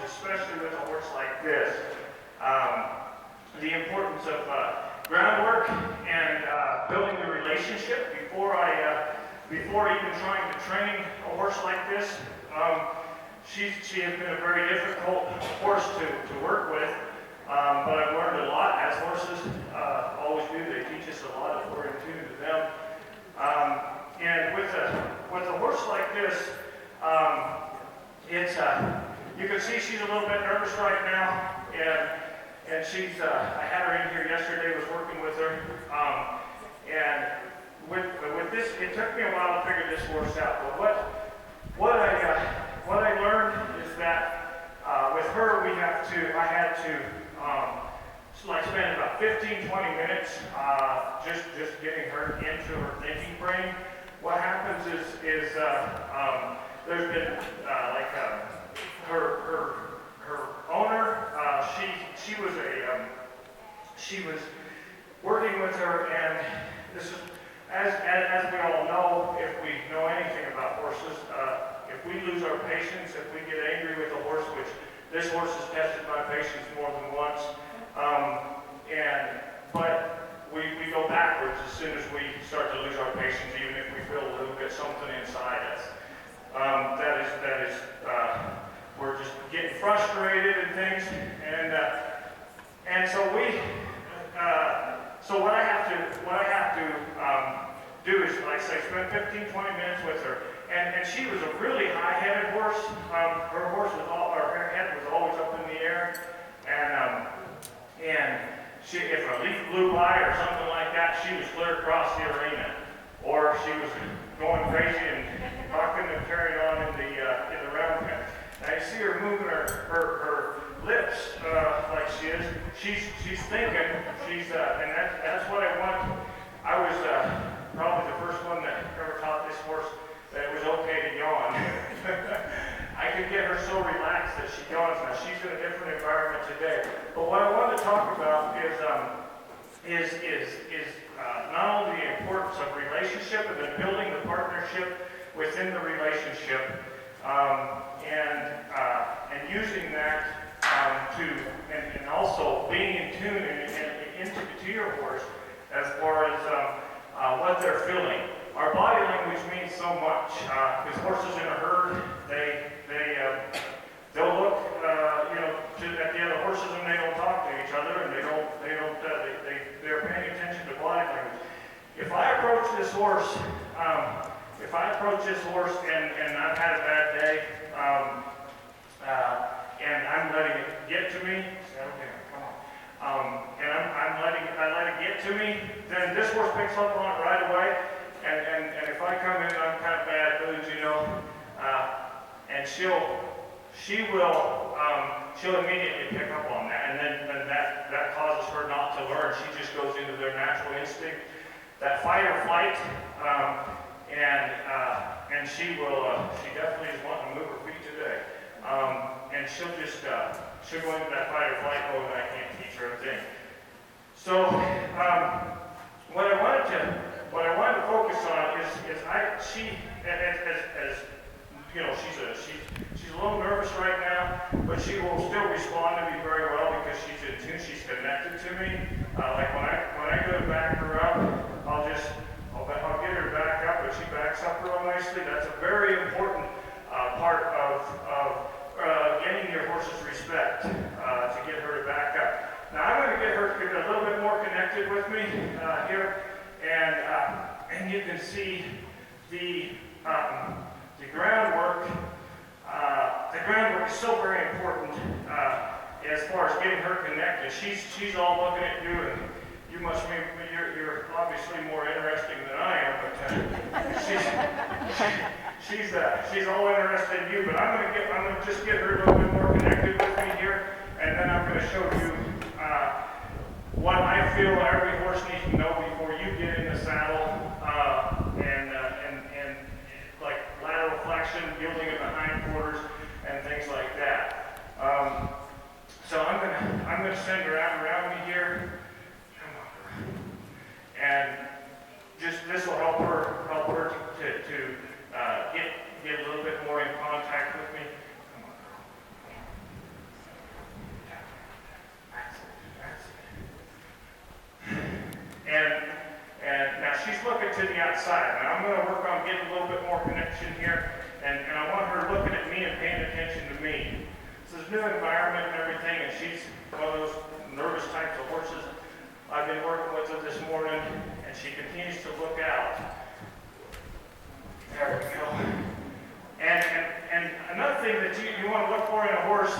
especially with a horse like this, the importance of groundwork and building the relationship before even trying to train a horse like this. She has been a very difficult horse to work with, but I've learned a lot, as horses always do. They teach us a lot if we're in tune to them. And with a horse like this, you can see she's a little bit nervous right now, and she's. I had her in here yesterday. Was working with her, and with this, it took me a while to figure this horse out. But what I learned is that with her, I had to spend about 15-20 minutes just getting her into her thinking brain. What happens is there's been her owner. She was working with her, and this is as we all know, if we know anything about horses, if we lose our patience, if we get angry with a horse, which this horse has tested my patience more than once, but we go backwards as soon as we start to lose our patience, even if we feel a little bit something inside us. That is we're just getting frustrated and things, and so so what I have to do is, like I say, spend 15-20 minutes with her. And she was a really high-headed horse. Her head was always up in the air, and if a leaf blew by or something like that, she was clear across the arena, or she was going crazy and talking and carrying on in the round pen. Now you see her moving her lips like she is. She's thinking. And that's what I want. I was probably the first one that ever taught this horse that it was okay to yawn. I could get her so relaxed that she yawns. Now she's in a different environment today. But what I want to talk about is not only the importance of relationship, but then building the partnership within the relationship, and using that and also being in tune to your horse as far as what they're feeling. Our body language means so much. Because horses in a herd, they'll look, at the other horses, and they don't talk to each other, and they're paying attention to body language. If I approach this horse, and I've had a bad day, and I'm letting it get to me, okay, come on, and I let it get to me, then this horse picks up on it right away. And if I come in, I'm kind of bad moods, and she'll immediately pick up on that, and then that causes her not to learn. She just goes into their natural instinct, that fight or flight, and she definitely is wanting to move her feet today, and she'll go into that fight or flight mode, and I can't teach her a thing. So what I wanted to focus on is she's a little nervous right now, but she will still respond to me very well because she's in tune. She's connected to me. Like when I go to back her up, I'll get her to back up, and she backs up real nicely. That's a very important part of gaining your horse's respect, to get her to back up. Now I'm going to get her to get a little bit more connected with me here, and you can see the groundwork. The groundwork is so very important as far as getting her connected. She's all looking at you, and you must be you're obviously more interesting than I am, but she's all interested in you. But I'm gonna just get her a little bit more connected with me here, and then I'm going to show you what I feel every horse needs to know before you get in the saddle, and like lateral flexion, yielding of the hindquarters, and things like that. So I'm gonna send her out around me here. Come on, and just this will help her to get a little bit more in contact with me. Come on, girl. new environment and everything, and she's one of those nervous types of horses. I've been working with her this morning, and she continues to look out. There we go. And another thing that you want to look for in a horse,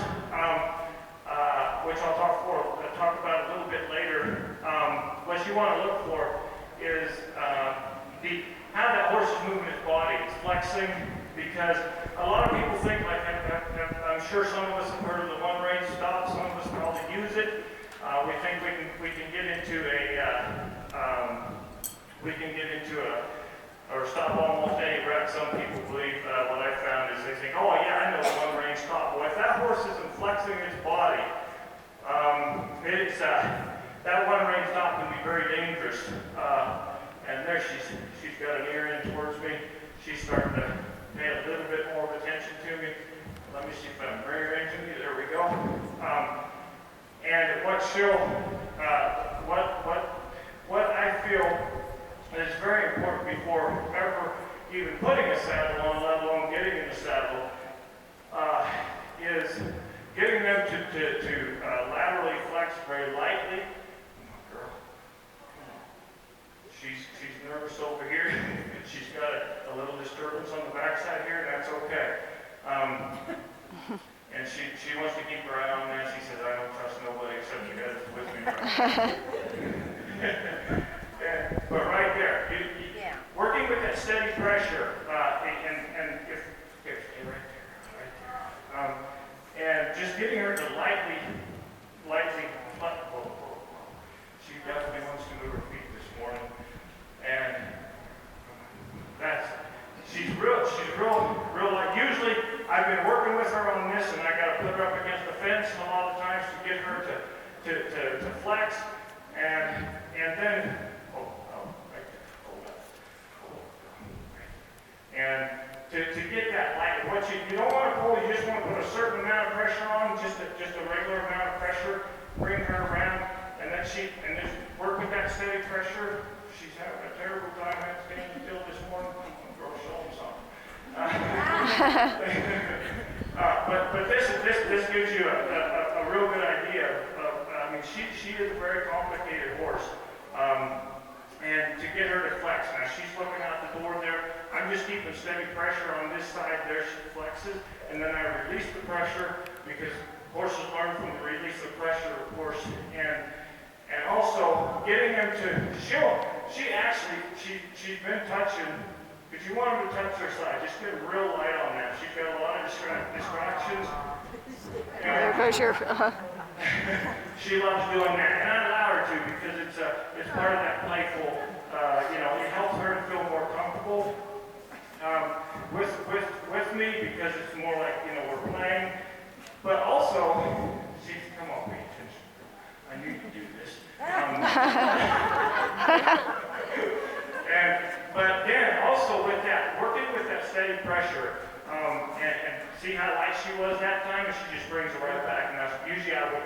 which I'll talk about a little bit later, what you want to look for is how that horse is moving his body. It's flexing, because a lot of people think, like I'm sure some of us have heard of the one range stop. Some of us probably use it. We think we can get into or stop almost any rep. Some people believe, what I found is they think, oh yeah, I know the one range stop. Well, if that horse isn't flexing its body, that one range stop can be very dangerous. And there she's got an ear in towards me. She's starting to pay a little bit more of attention to me. Let me see if I can bring her into me. There we go. And what I feel is very important before ever even putting a saddle on, let alone getting in the saddle, is getting them to laterally flex very lightly. Girl, she's nervous over here. She's got a little disturbance on the backside here, and that's okay. And she wants to keep her eye on that. She says, I don't trust nobody except you guys with me. But right there, working with that steady pressure, and if right there, and just getting her to lightly, she definitely wants to move her feet this morning, and she's real light. Usually, I've been working with her on this, and I got to put her up against the fence a lot of times to get her to flex, and then and to get that light. What you don't want to pull, you just want to put a certain amount of pressure on, just a regular amount of pressure, bring her around, and then just work with that steady pressure. She's having a terrible time standing still this morning. I'm going to show them something. But this gives you a real good idea of, I mean, she is a very complicated horse. And to get her to flex, now she's looking out the door there. I'm just keeping steady pressure on this side there. She flexes, and then I release the pressure, because horses learn from the release of pressure, of course. And also getting them to show. She's been touching. If you want them to touch their side, just get a real light on that. She's got a lot of distractions. She loves doing that, and I allow her to, because it's part of that playful. It helps her to feel more comfortable with me, because it's more like we're playing. But also, come on, pay attention. I need to do this. But then also with that, working with that steady pressure, and see how light she was that time, and she just brings her right back. And usually I would,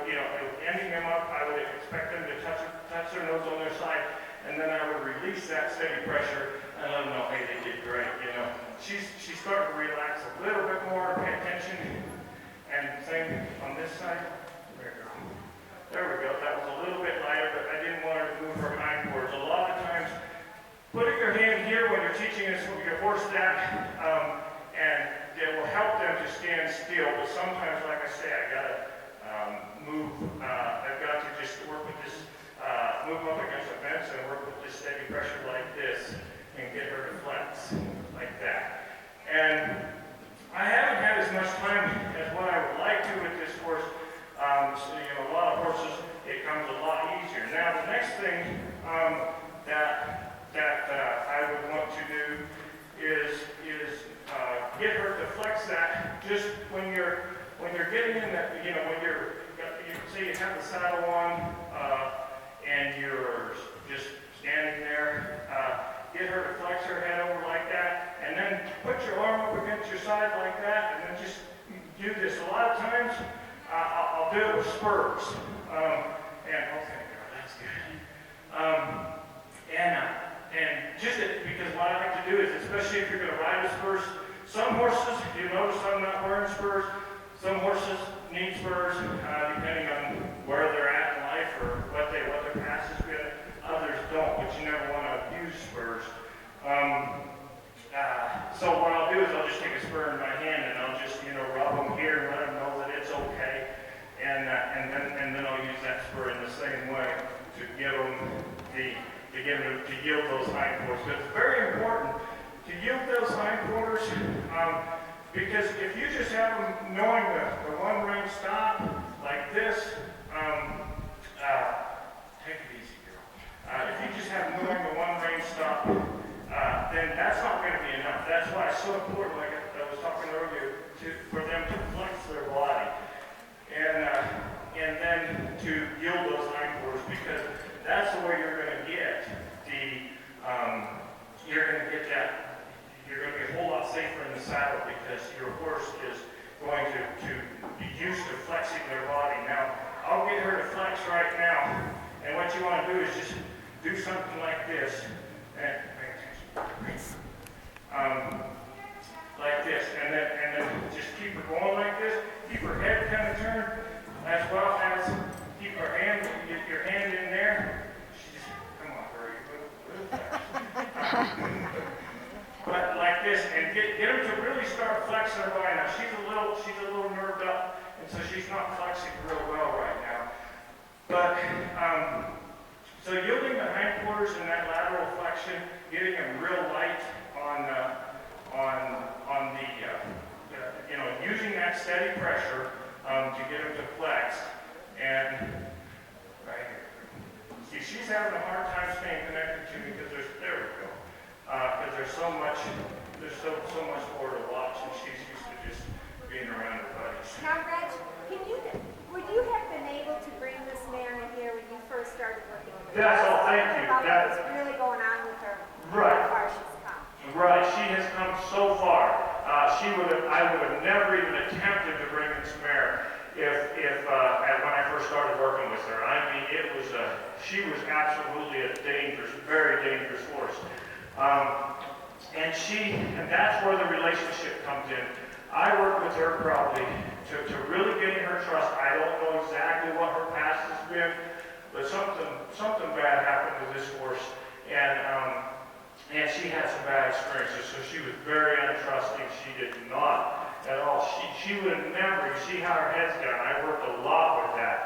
ending them up, I would expect them to touch their nose on their side, and then I would release that steady pressure and let them know, hey, they did great. She's starting to relax a little bit more, pay attention, and same on this side. There we go. That was a little bit lighter, but I didn't want her to move her hindwards. A lot of times, putting your hand here when you're teaching your horse that, and it will help them to stand still. But sometimes, like I say, I gotta move. I've got to just work with this, move up against the fence and work with this steady pressure like this, and get her to flex like that. And I haven't had as much time as what I would like to with this horse. A lot of horses, it comes a lot easier. Now, the next thing that I would want to do is get her to flex that just when you're getting in that, you say you have the saddle on and you're just standing there, get her to flex her head over like that, and then put your arm up against your side like that, and then just do this. A lot of times, I'll do it with spurs, and okay, that's good. And just because what I like to do is, especially if you're going to ride with spurs, some horses, you notice I'm not wearing spurs. Some horses need spurs, depending on where they're at in life or what their past has been. Others don't, but you never want to abuse spurs. So what I'll do is I'll just take a spur in my hand and I'll just, rub them here and let them know that it's okay. And then I'll use that spur in the same way to give them to yield those hindquarters. But it's very important to yield those hindquarters. Because if you just have them knowing the one range stop like this, take it easy, girl. If you just have them knowing the one range stop, then that's not going to be enough. That's why it's so important, like I was talking earlier, for them to flex their body and then to yield those hindquarters, because that's the way you're going to get you're going to be a whole lot safer in the saddle, because your horse is going to be used to flexing their body. Now, I'll get her to flex right now, and what you want to do is just do something like this, and like this, and then just keep her going like this. Keep her head kind of turned, as well as keep her hand, get your hand in there. Come on, Birdie. But like this, and get her to really start flexing her body. Now she's a little nerved up, and so she's not flexing real well right now. But so yielding the hindquarters and that lateral flexion, getting them real light on the using that steady pressure to get them to flex, and right here. See, she's having a hard time staying connected to me because there we go. Because there's so much more to watch, and she's used to just being around her buddies. Now, Reg, would you have been able to bring this mare in here when you first started working with her? That's all, thank you. About what's really going on with her, Right. how far she's come. Right, she has come so far. I would have never even attempted to bring this mare when I first started working with her. I mean, she was absolutely a very dangerous horse. And that's where the relationship comes in. I work with her probably to really gain her trust. I don't know exactly what her past has been, but something bad happened to this horse, and she had some bad experiences, so she was very untrusting. She did not at all. She would have never, you see how her head's down. I worked a lot with that.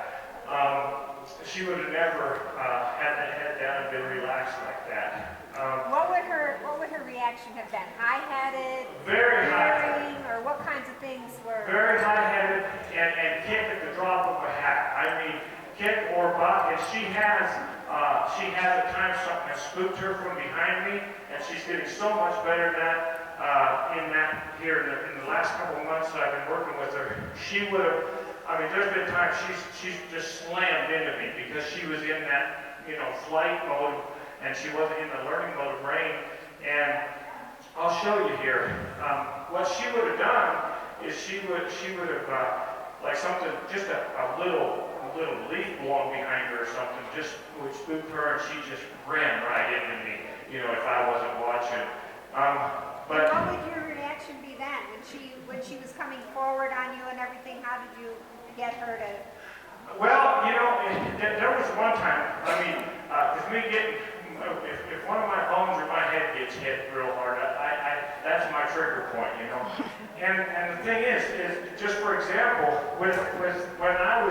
She would have never had that head down and been relaxed like that. What would her reaction have been? High-headed, very high-headed, or what kinds of things were? Very high-headed and kick at the drop of a hat. I mean, kick or buck, and she has at times something that spooked her from behind me, and she's getting so much better at that here in the last couple of months that I've been working with her. She would have, I mean, there's been times she's just slammed into me because she was in that, flight mode, and she wasn't in the learning mode of brain. And I'll show you here. What she would have done is she would have like something, just a little leaf blowing behind her or something, just would spook her, and she just ran right into me, if I wasn't watching. But what would your reaction be then when she was coming forward on you and everything? How did you get her to? Well, there was one time. I mean, because if one of my bones or my head gets hit real hard, that's my trigger point, And the thing is just for example, when I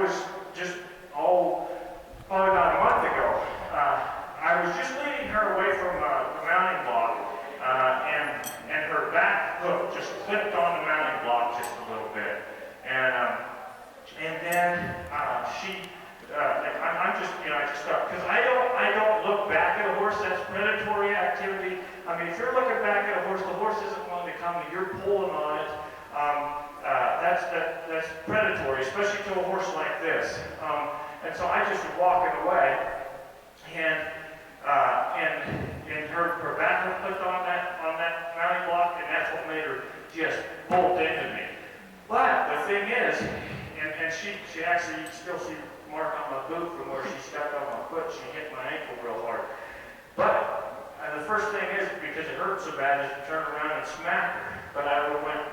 was just probably about a month ago, I was just leading her away from the mounting block, and her back hoof just clipped on the mounting block just a little bit, and then she. I'm just, I just start, because I don't look back at a horse. That's predatory activity. I mean, if you're looking back at a horse, the horse isn't going to come to you. You're pulling on it. That's predatory, especially to a horse like this. And so I just was walking away, and her back was clipped on that mounting block, and that's what made her just bolt into me. But the thing is, and she actually, you can still see mark on my boot from where she stepped on my foot. She hit my ankle real hard. But the first thing is, because it hurt so bad, is to turn around and smack her. But I would have went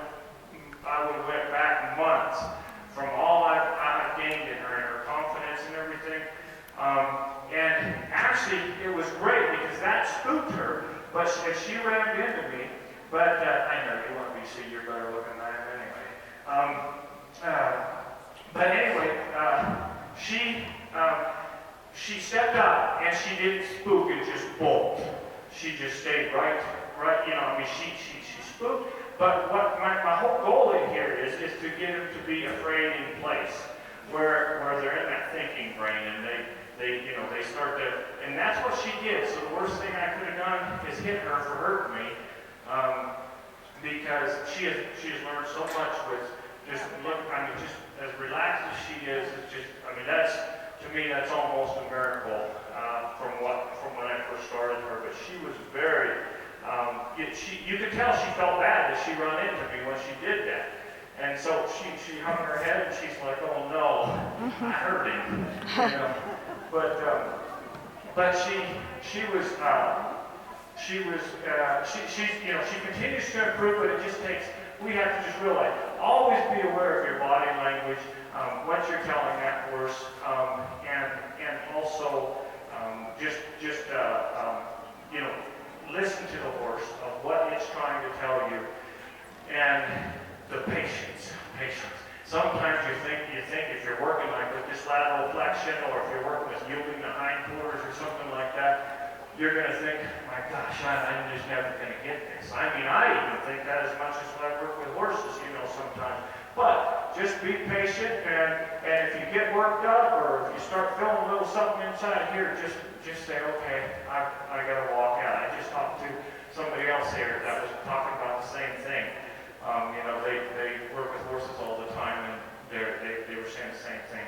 but she rammed into me. But I know you want me to see you're better looking than I am anyway. But anyway, she stepped out and she didn't spook and just bolt. She just stayed right, I mean, she spooked. But what my whole goal in here is to get them to be afraid in place, where they're in that thinking brain and they start to, and that's what she did. So the worst thing I could have done is hit her for hurting me, because she has learned so much with just just as relaxed as she is. It's just, I mean, to me that's almost a miracle from when I first started her. But she was very. You could tell she felt bad that she run into me when she did that. And so she hung her head and she's like, oh no, I hurt him. You know? But she continues to improve, but it just takes, we have to just realize, always be aware of your body language, what you're telling that horse, and also listen to the horse of what it's trying to tell you, and the patience. Sometimes you think if you're working like with this lateral flexion, or if you're working with yielding the hindquarters or something like that, you're going to think, my gosh, I'm just never going to get this. I mean, I even think that as much as when I work with horses, sometimes. But just be patient, and if you get worked up, or if you start feeling a little something inside here, just say, okay, I got to walk out. I just talked to somebody else here that was talking about the same thing. They work with horses all the time, and they were saying the same thing.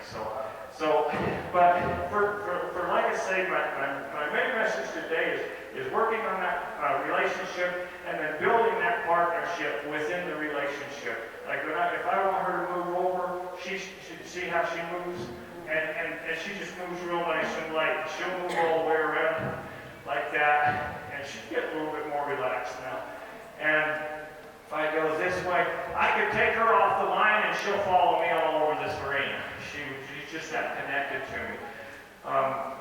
But for like I say, my main message today is working on that relationship, and then building that partnership within the relationship. Like if I want her to move over, she see how she moves, and she just moves real nice and light. She'll move all the way around like that, and she's getting a little bit more relaxed now. And if I go this way, I could take her off the line and she'll follow me all over this arena. She's just that connected to me,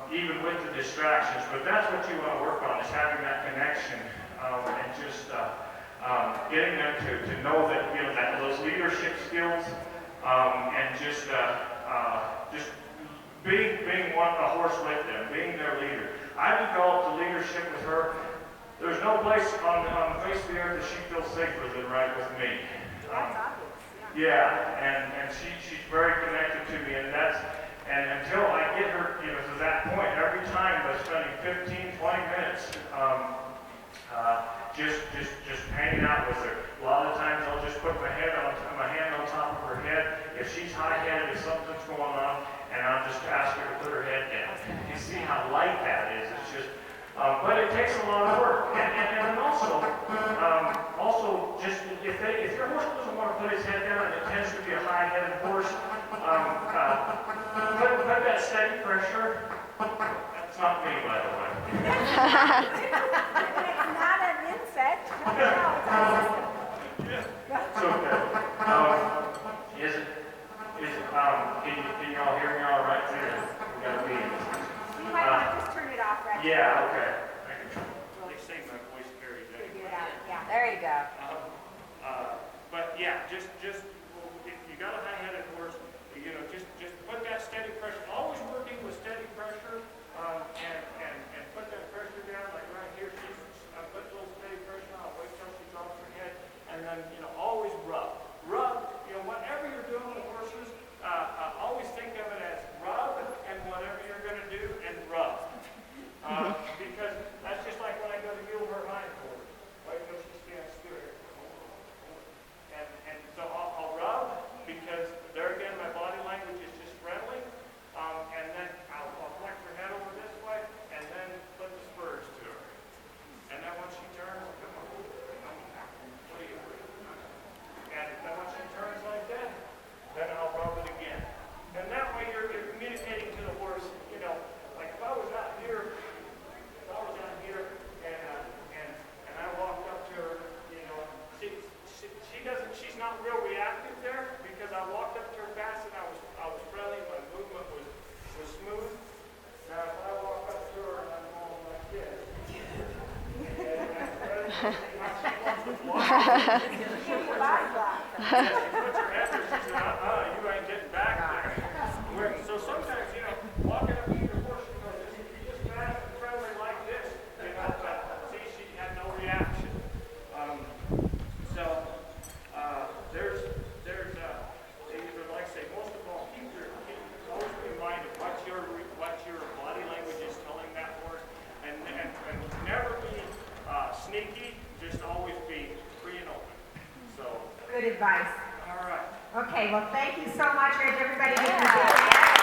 even with the distractions. But that's what you want to work on, is having that connection, and just getting them to know that, that those leadership skills, and just being a horse with them, being their leader. I developed the leadership with her. There's no place on the face of the earth that she feels safer than right with me. That's obvious. Yeah, and she's very connected to me, and until I get her, to that point, every time by spending 15, 20 minutes, just hanging out with her. A lot of times I'll just put my hand on top of her head. If she's high-headed, if something's going on, and I'll just ask her to put her head down. You see how light that is? It's just. But it takes a lot of work, and also just if your horse doesn't want to put his head down, and it tends to be a high-headed horse, put that steady pressure. That's not me, by the way. It's not an insect. It's okay. Can you all hear me all right there? We got a meeting. You might want to just turn it off right now. Yeah, okay. They say my voice carries Figure anyway. it out, yeah. There you go. But yeah, just if you got a high-headed horse, just put that steady pressure. Always working with steady pressure, and put that pressure down. Like right here, I put a little steady pressure on. Wait till she drops her head, and then always rub. Whatever you're doing with horses, always think of it as rub, and whatever you're going to do, and rub. Because that's just like when I go to yield her hindquarters. Wait till she stands still. And so I'll rub, because there again, my body language is just friendly. And then I'll flex her head over this way, and then put the spurs to her. And then when she turns, come on, what are you doing? And then when she turns like that, then I'll rub it again. And that way you're communicating to the horse, like if I was out here, and I walked up to her, she's not real reactive there, because I walked up to her fast and I was friendly, my movement was smooth. Now if I walk up to her and I'm going like this, and You ain't getting back there. So sometimes, walking up to your horse, you just kind of friendly like this, but see, she had no reaction. So, like I say, most of all, always be reminded what your body language is telling that horse, and never be sneaky, just always be free and open. So. Good advice. All right. Okay, well, thank you so much, Rich. Everybody give him a big hand.